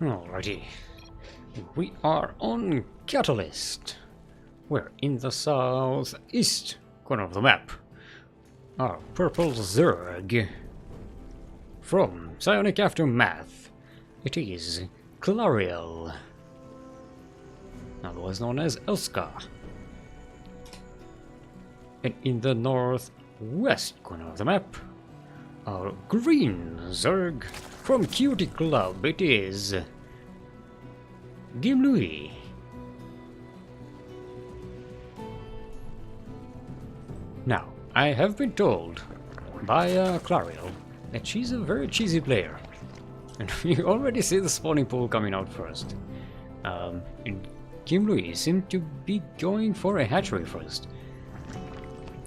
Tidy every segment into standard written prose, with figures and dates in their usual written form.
Alrighty. We are on Catalyst. We're in the southeast corner of the map. Our purple Zerg. From Psionic Aftermath, it is Clariel, otherwise known as Elska. And in the northwest corner of the map, our green Zerg from Cutie Club, it is Gimlouis. Now, I have been told by Clariel that she's a very cheesy player. And you already see the spawning pool coming out first. And Gimlouis seemed to be going for a hatchery first.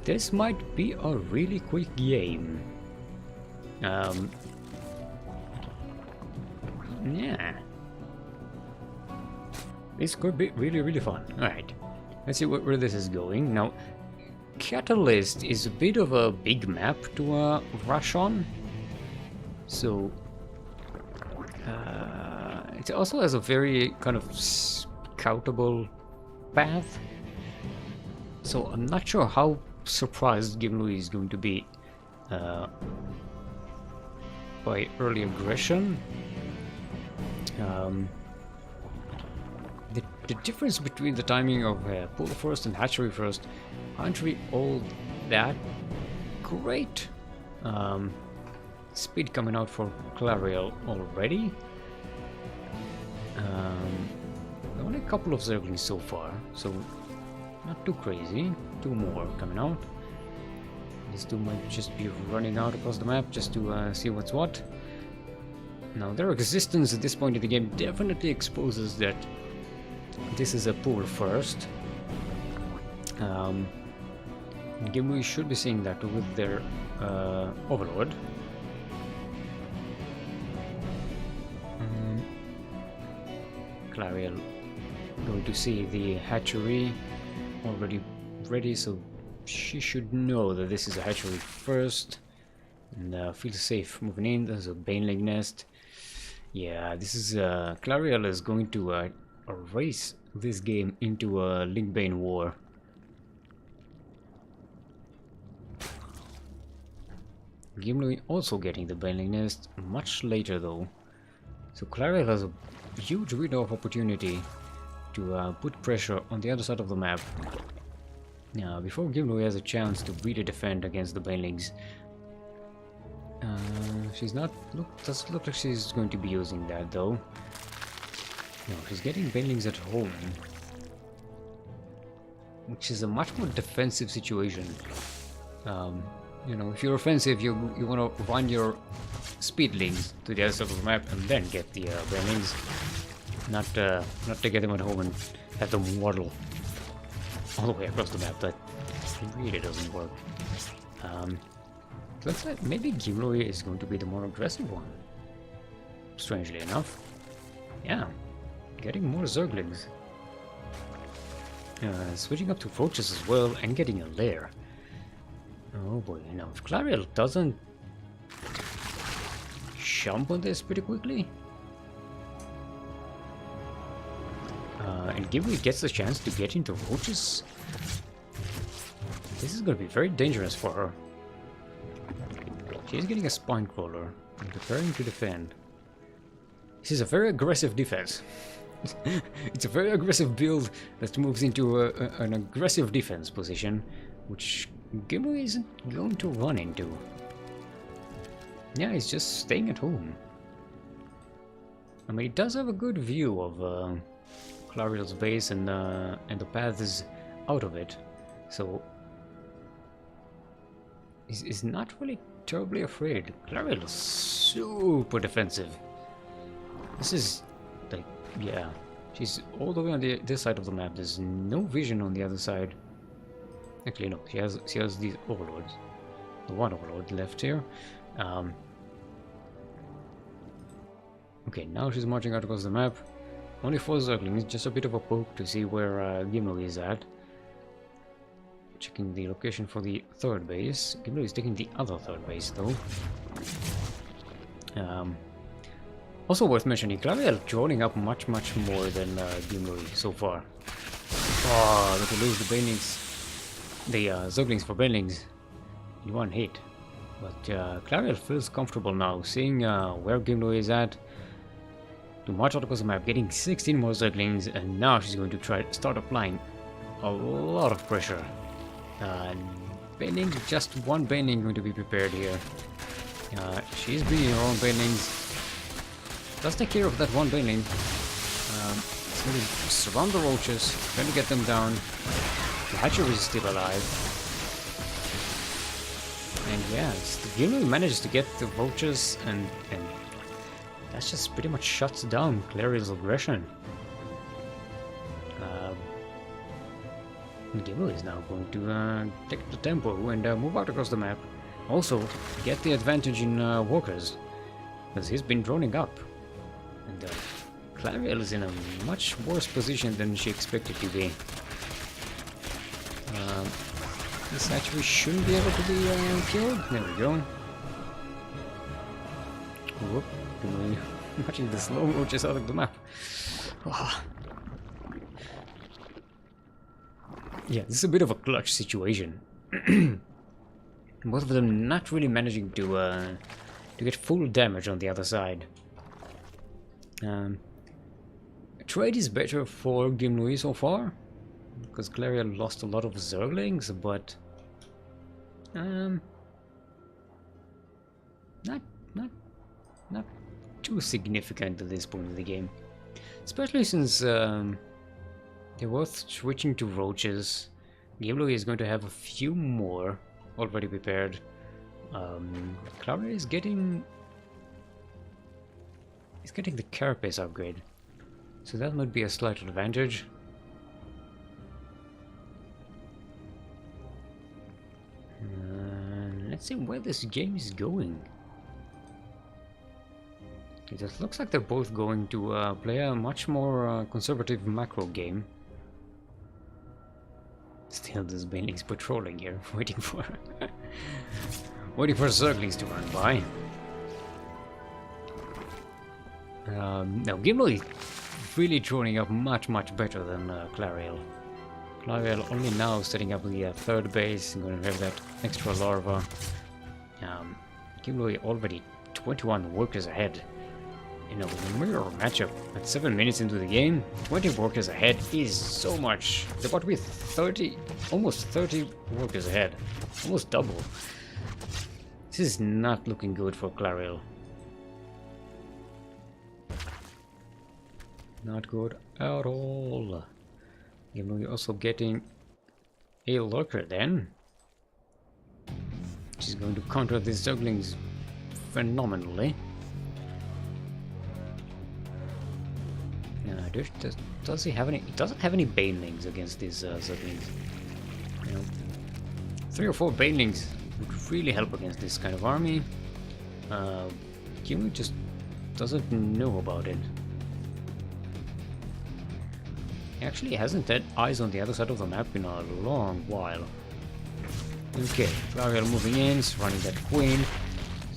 This might be a really quick game. Yeah. This could be really fun. Alright, let's see where this is going. Now, Catalyst is a bit of a big map to rush on. So, it also has a very kind of scoutable path. So I'm not sure how surprised Gimlouis is going to be by early aggression. The difference between the timing of pool first and hatchery first aren't really all that great. Speed coming out for Clariel already. Only a couple of Zerglings so far, so not too crazy. Two more coming out. These two might just be running out across the map just to see what's what. Now, their existence at this point in the game definitely exposes that this is a pool first. Gimlouis should be seeing that with their Overlord. Clariel going to see the hatchery already ready, so she should know that this is a hatchery first and feel safe moving in. There's a Baneling nest. Yeah, this is Clariel is going to erase this game into a Link-Bane war. Gimlouis also getting the Baneling nest much later though, so Clariel has a huge window of opportunity to put pressure on the other side of the map before Gimlouis has a chance to really defend against the Banelings. She's not. Doesn't look like she's going to be using that though. No, she's getting Banelings at home, which is a much more defensive situation. You know, if you're offensive, you want to run your speedlings to the other side of the map and then get the Banelings, not to get them at home and have them waddle all the way across the map. That really doesn't work. Looks like maybe Gimlouis is going to be the more aggressive one. Strangely enough. Yeah, getting more Zerglings. Switching up to Roaches as well and getting a lair. Oh boy, now if Clariel doesn't jump on this pretty quickly, and Gimlouis gets the chance to get into Roaches, this is going to be very dangerous for her. She's getting a Spine Crawler and preparing to defend. This is a very aggressive defense. It's a very aggressive build that moves into an aggressive defense position, which Gimlouis isn't going to run into. Yeah, he's just staying at home. I mean, he does have a good view of Clariel's base and the paths out of it, so he's not really terribly afraid. Clariel is super defensive. This is like, yeah, she's all the way on this side of the map. There's no vision on the other side. Actually, no, she has these overlords. The one overlord left here. Okay, now she's marching out across the map. Only 4 Zerglings, just a bit of a poke to see where Gimlouis is at. Checking the location for the 3rd base. Gimlouis is taking the other 3rd base though. Also worth mentioning, Clariel droning up much more than Gimlouis so far. Oh, but to lose the banelings, the Zerglings for banelings in one hit. But Clariel feels comfortable now, seeing where Gimlouis is at. To march out across the map, getting 16 more Zerglings, and now she's going to try to start applying a lot of pressure. Banelings, just one baneling going to be prepared here. She's bringing her own banelings. Does take care of that one baneling. It's going to surround the roaches, trying to get them down. The hatchery is still alive. And yeah, Gimlouis manages to get the roaches, and that just pretty much shuts down Clariel's aggression. Gimlouis is now going to take the tempo and move out across the map. Also, get the advantage in walkers, because he's been droning up. And Clariel is in a much worse position than she expected to be. This actually shouldn't be able to be killed. There we go. Whoop. Watching the slow roaches out of the map. Oh. Yeah, this is a bit of a clutch situation. Both of them not really managing to get full damage on the other side. Trade is better for Gimlouis so far, because Clariel lost a lot of Zerglings, but not too significant at this point in the game, especially since they're both switching to roaches. Gimlouis is going to have a few more already prepared. Clariel is getting the carapace upgrade, so that might be a slight advantage. Let's see where this game is going. It looks like they're both going to play a much more conservative macro game. Still, this baneling's patrolling here, waiting for Zerglings to run by. Now, Gimlouis really droning up much better than Clariel. Clariel only now setting up the third base and going to have that extra larva. Gimlouis already 21 workers ahead. You know, with a mirror matchup at 7 minutes into the game, 20 workers ahead is so much. They're about to be 30, almost 30 workers ahead. Almost double. This is not looking good for Clariel. Not good at all. Gimlouis also getting a lurker then. She's going to counter these Zerglings phenomenally. Does he have any? He doesn't have any banelings against these Zerglings. You know, 3 or 4 banelings would really help against this kind of army. Gimlouis just doesn't know about it. He actually hasn't had eyes on the other side of the map in a long while. Okay, Clariel moving in, surrounding that queen.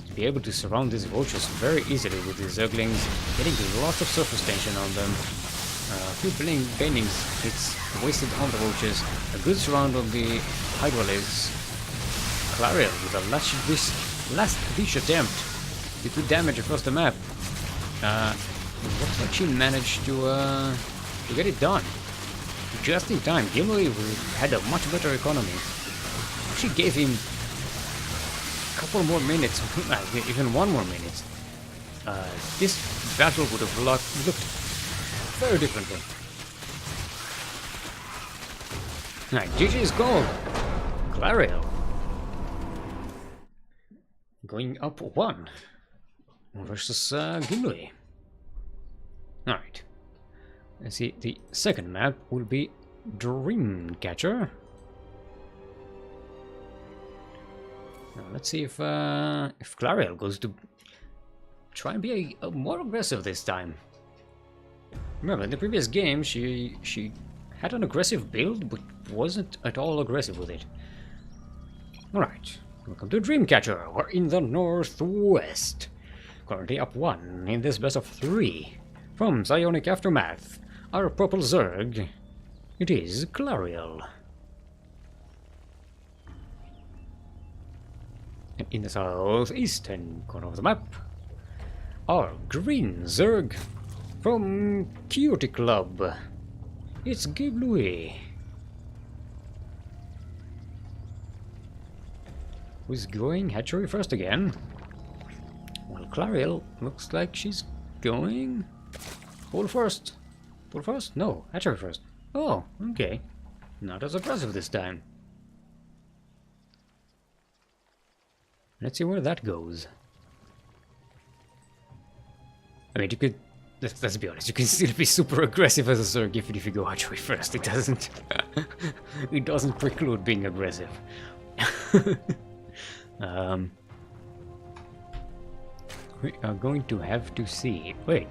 To be able to surround these vultures very easily with these Zerglings, getting lots of surface tension on them. A few banelings hits wasted on the vultures. A good surround on the Hydralis. Clariel with a last ditch attempt to do damage across the map. Looks like she managed to get it done just in time. Gimlouis had a much better economy. She gave him a couple more minutes, even 1 more minute. This battle would have looked very differently. Alright, GG's goal. Clariel going up 1 versus Gimlouis. Alright. Let's see, the second map will be Dreamcatcher. Now let's see if Clariel goes to try and be a more aggressive this time. Remember, in the previous game, she had an aggressive build, but wasn't at all aggressive with it. Alright, welcome to Dreamcatcher. We're in the northwest. currently up 1 in this best of 3. From Psionic Aftermath, our purple Zerg, it is Clariel. And in the southeastern corner of the map, our green Zerg from Cutie Club, it's Gimlouis. Who's going hatchery first again? Well, Clariel looks like she's going pool first. Pool first? No, hatchery first. Oh, okay. Not as impressive this time. Let's see where that goes. I mean, you could... Let's be honest, you can still be super aggressive as a Zerg even if you go hatchery first. It doesn't... it doesn't preclude being aggressive. We are going to have to see... Wait.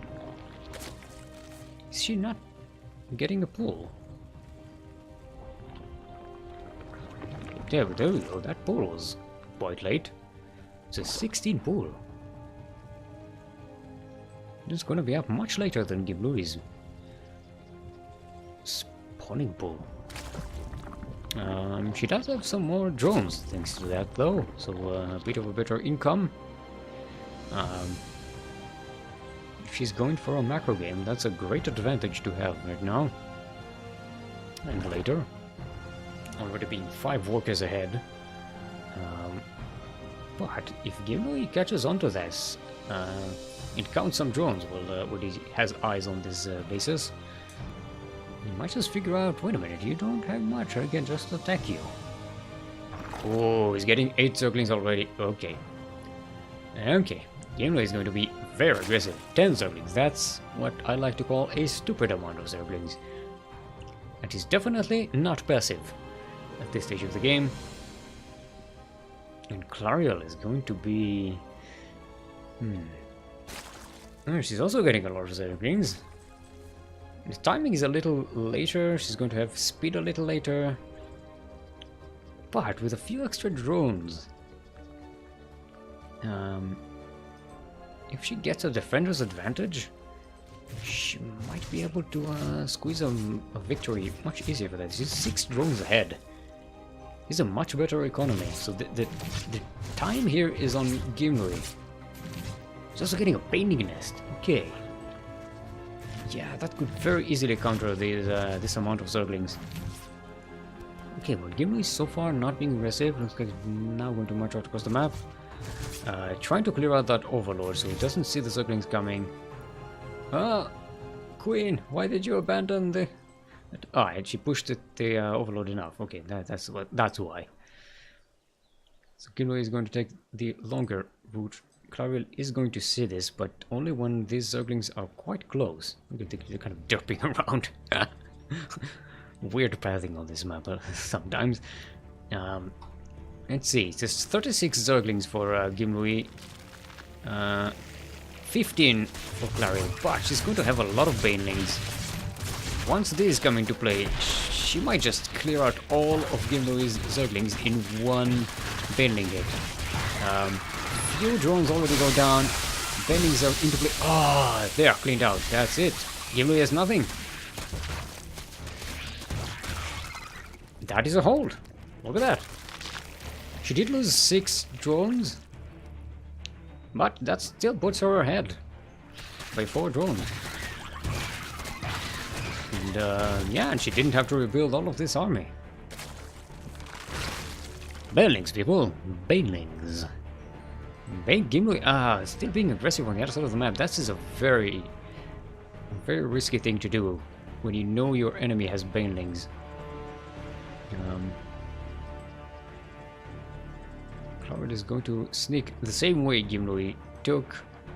Is she not getting a pool? There we go. That pool was quite late. It's a 16 pool. It's going to be up much later than Gimlouis' spawning pool. She does have some more drones thanks to that though, so a bit of a better income. If she's going for a macro game, that's a great advantage to have right now. And later, already being 5 workers ahead. But if Gimlouis catches onto this, it counts some drones when he has eyes on this basis. You might just figure out, wait a minute, you don't have much, I can just attack you. Oh, he's getting 8 Zerglings already. Okay. Okay. Gimlouis is going to be very aggressive. 10 Zerglings. That's what I like to call a stupid amount of Zerglings. And he's definitely not passive at this stage of the game. And Clariel is going to be... Oh, she's also getting a lot of Zerglings. The timing is a little later, she's going to have speed a little later. But with a few extra drones. If she gets a defender's advantage, she might be able to squeeze a victory much easier for that. She's 6 drones ahead. It's a much better economy, so the time here is on Gimlouis. She's also getting a painting nest. Okay. Yeah, that could very easily counter this amount of Zerglings. Okay, well, Gimlouis so far not being aggressive. Looks like it's now going to march out across the map. Trying to clear out that Overlord so he doesn't see the Zerglings coming. Ah, Queen, why did you abandon the... Ah, and she pushed the Overlord enough. Okay, that's why. So Gimlouis is going to take the longer route. Clariel is going to see this, but only when these Zerglings are quite close. They're kind of derping around. Weird pathing on this map sometimes. Let's see, there's 36 Zerglings for Gimlouis, 15 for Clariel, but she's going to have a lot of Banelings. Once these come into play, she might just clear out all of Gimlouis' Zerglings in one Baneling hit. Few drones already go down, Banelings are into play. Oh, they are cleaned out, that's it. Gimlouis has nothing. That is a hold. Look at that. She did lose 6 drones, but that still puts her ahead by 4 drones. And yeah, and she didn't have to rebuild all of this army. Banelings, people. Banelings. Gimlouis, still being aggressive on the other side of the map. That is a very risky thing to do when you know your enemy has Banelings. Clariel is going to sneak the same way Gimlouis took.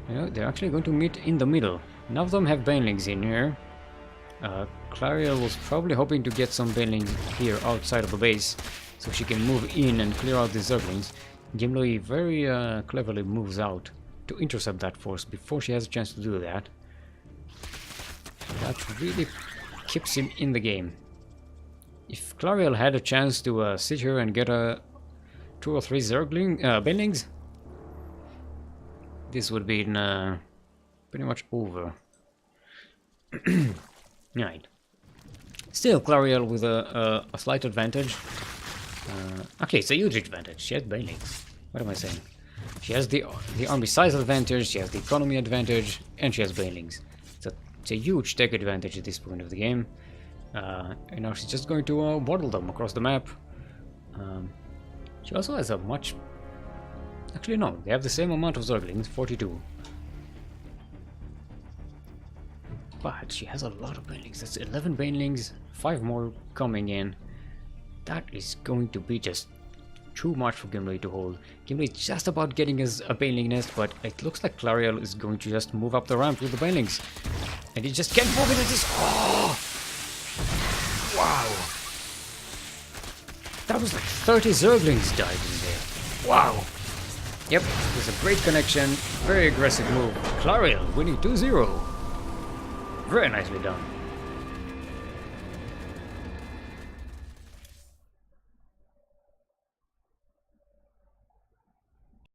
You know, they're actually going to meet in the middle. None of them have Banelings in here. Clariel was probably hoping to get some Banelings here outside of the base, so she can move in and clear out the Zerglings. Gimlouis very cleverly moves out to intercept that force before she has a chance to do that. That really keeps him in the game. If Clariel had a chance to sit here and get a 2 or 3 Banelings, this would be pretty much over. Right. Still, Clariel with a slight advantage. Okay, it's a huge advantage. She has banelings. What am I saying? She has the army size advantage, she has the economy advantage, and she has banelings. It's a huge tech advantage at this point of the game. And now she's just going to bottle them across the map. She also has a much... Actually, no, they have the same amount of Zerglings, 42. But she has a lot of banelings. That's 11 banelings, 5 more coming in. That is going to be just too much for Gimlouis to hold. Gimlouis is just about getting us a baneling nest, but it looks like Clariel is going to just move up the ramp with the banelings. And he just can't move into this. Oh! Wow! That was like 30 Zerglings died in there. Wow! Yep, it was a great connection. Very aggressive move. Clariel winning 2-0. Very nicely done.